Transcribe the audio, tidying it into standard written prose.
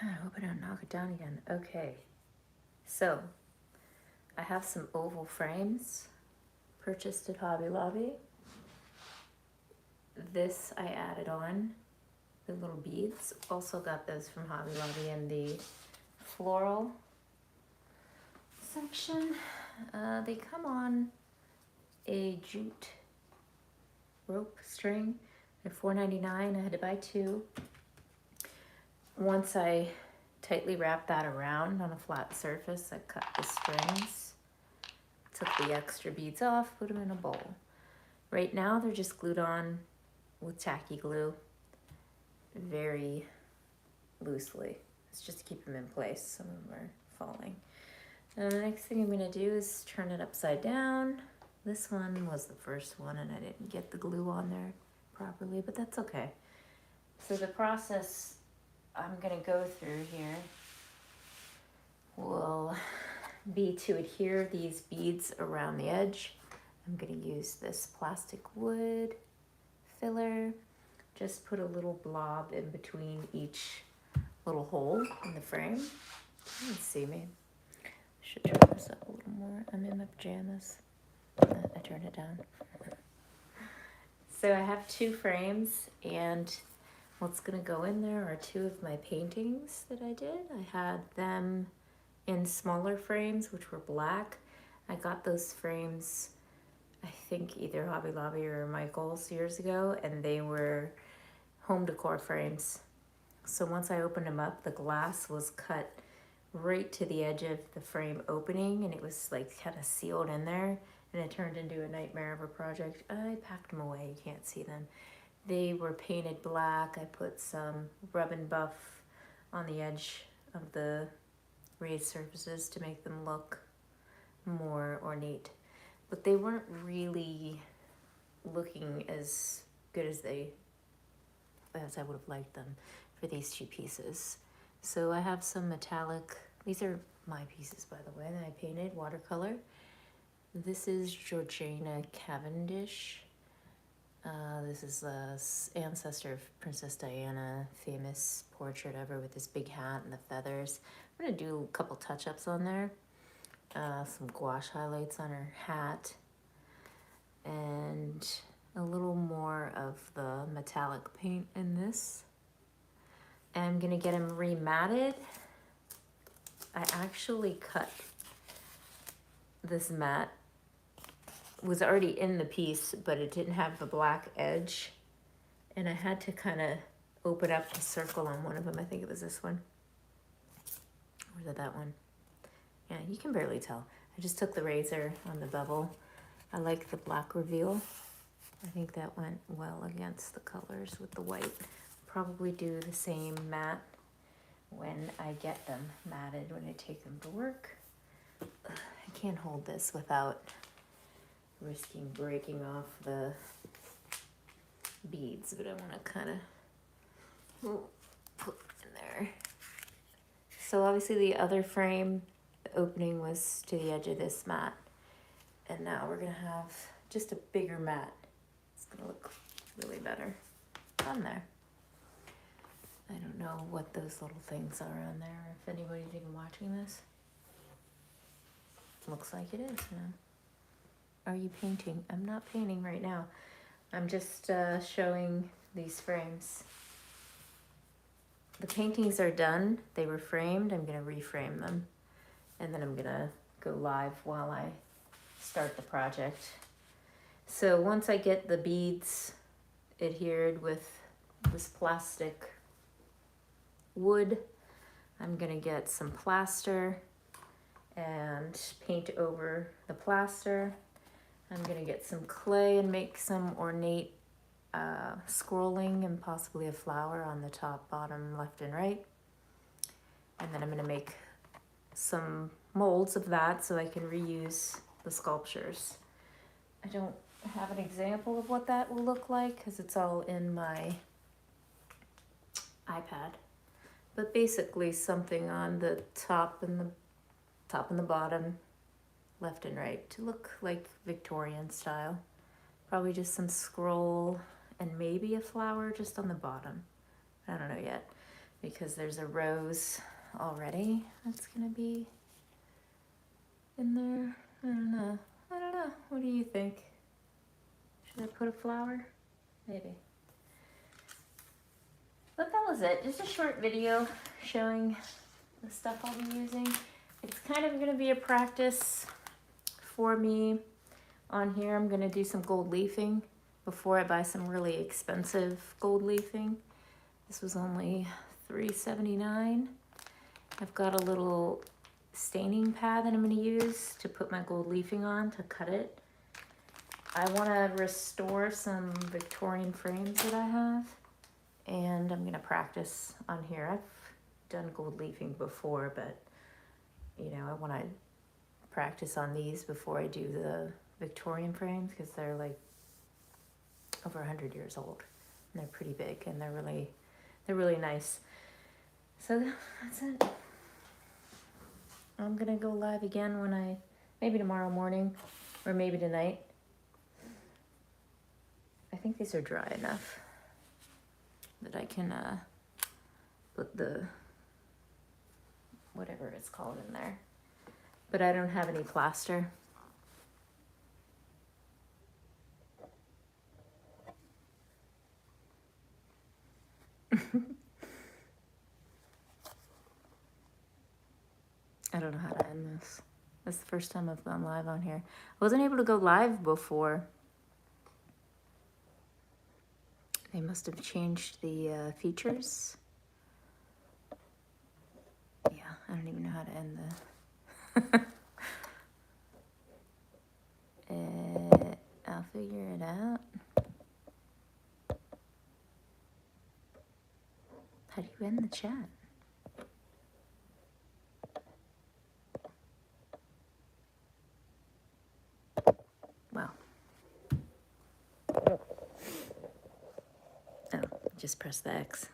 I hope I don't knock it down again. Okay, so I have some oval frames purchased at Hobby Lobby. This I added on, the little beads. Also got those from Hobby Lobby in the floral section. They come on a jute rope string. They're $4.99. I had to buy two. Once I tightly wrapped that around on a flat surface, I cut the strings, took the extra beads off, put them in a bowl. Right now they're just glued on with tacky glue very loosely. It's just to keep them in place. Some of them are falling. And the next thing I'm going to do is turn it upside down. This one was the first one and I didn't get the glue on there properly, but that's okay. So the process I'm going to go through here will be to adhere these beads around the edge. I'm going to use this plastic wood filler. Just put a little blob in between each little hole in the frame. You can see me. I should turn this up a little more. I'm in my pajamas. I turned it down. So I have two frames, and what's going to go in there are two of my paintings that I did. I had them in smaller frames, which were black. I got those frames, I think either Hobby Lobby or Michael's years ago, and they were home decor frames. So once I opened them up, the glass was cut right to the edge of the frame opening, and it was like kind of sealed in there, and it turned into a nightmare of a project. I packed them away, you can't see them. They were painted black. I put some rub and buff on the edge of the raised surfaces to make them look more ornate. But they weren't really looking as good as I would have liked them for these two pieces. So I have some metallic, these are my pieces by the way, that I painted watercolor. This is Georgina Cavendish. This is the ancestor of Princess Diana, famous portrait ever with this big hat and the feathers. I'm gonna do a couple touch-ups on there. Some gouache highlights on her hat. And a little more of the metallic paint in this. And I'm gonna get them rematted. I actually cut this mat, was already in the piece, but it didn't have the black edge. And I had to kind of open up the circle on one of them. I think it was this one. Or was it that one? Yeah, you can barely tell. I just took the razor on the bevel. I like the black reveal. I think that went well against the colors with the white. Probably do the same mat when I get them matted, when I take them to work. I can't hold this without risking breaking off the beads, but I want to kind of put in there. So obviously the other frame, the opening was to the edge of this mat. And now we're going to have just a bigger mat. It's going to look really better on there. I don't know what those little things are on there, if anybody's even watching this. Looks like it is now. Are you painting? I'm not painting right now. I'm just showing these frames. The paintings are done. They were framed. I'm going to reframe them. And then I'm going to go live while I start the project. So once I get the beads adhered with this plastic wood, I'm going to get some plaster and paint over the plaster. I'm going to get some clay and make some ornate scrolling and possibly a flower on the top, bottom, left, and right. And then I'm going to make some molds of that so I can reuse the sculptures. I don't have an example of what that will look like because it's all in my iPad. But basically something on the top and the bottom, left and right, to look like Victorian style. Probably just some scroll and maybe a flower just on the bottom. I don't know yet. because there's a rose already that's gonna be in there. I don't know. What do you think? Should I put a flower? Maybe. But that was it. Just a short video showing the stuff I'll be using. It's kind of gonna be a practice for me on here. I'm gonna do some gold leafing before I buy some really expensive gold leafing. This was only $3.79. I've got a little staining pad that I'm gonna use to put my gold leafing on to cut it. I wanna restore some Victorian frames that I have, and I'm gonna practice on here. I've done gold leafing before, but you know, I wanna practice on these before I do the Victorian frames, because they're like over 100 years old and they're pretty big and they're really nice. So that's it. I'm gonna go live again when maybe tomorrow morning or maybe tonight. I think these are dry enough that I can put the whatever it's called in there, but I don't have any plaster. I don't know how to end this. That's the first time I've gone live on here. I wasn't able to go live before. They must have changed the features. Yeah, I don't even know how to end the... I'll figure it out. How do you end the chat? Wow. Oh, just press the X.